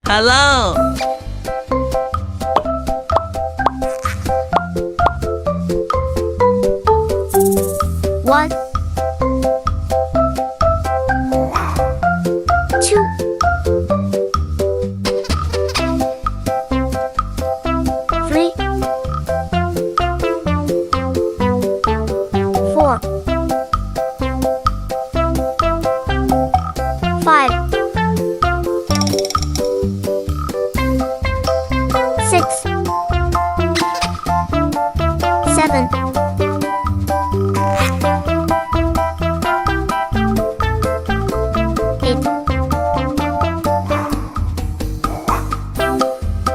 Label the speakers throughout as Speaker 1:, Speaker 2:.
Speaker 1: Hello.
Speaker 2: One, two, three, four,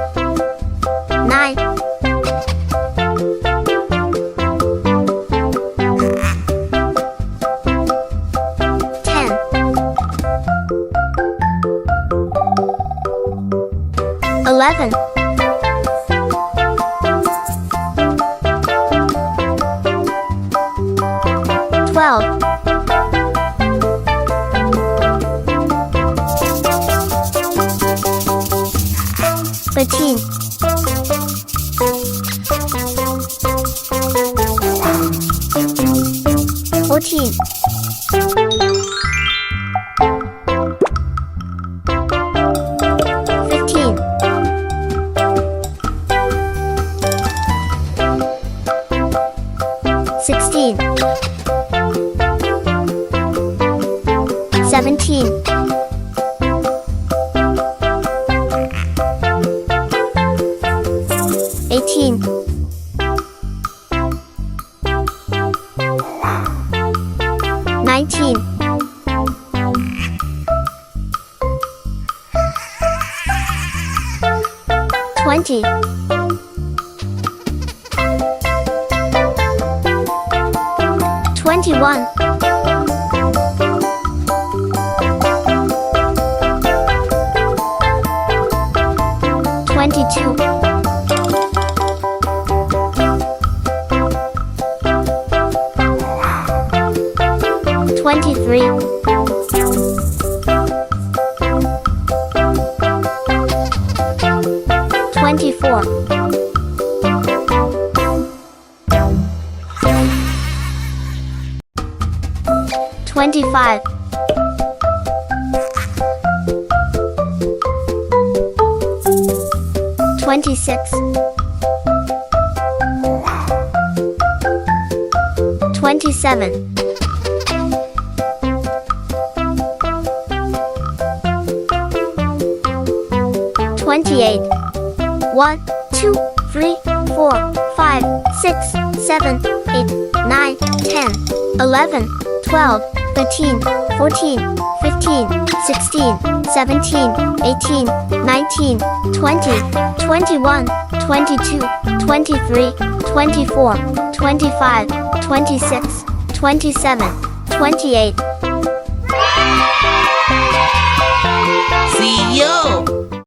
Speaker 2: five, six, seven, 8, 9, 10, 11, 12, 13, 14, 15, 16, 17, 18, 19, 20, 21, 22, 23, 24, 25, 26, 27, 28, 1, 2, 3, 4, 5, 6, 7, 8, 9, 10, 11, 12, 13, 14, 15, 16, 17, 18, 19, 20, 21, 22, 23, 24, 25, 26, 27, 28.
Speaker 1: See you.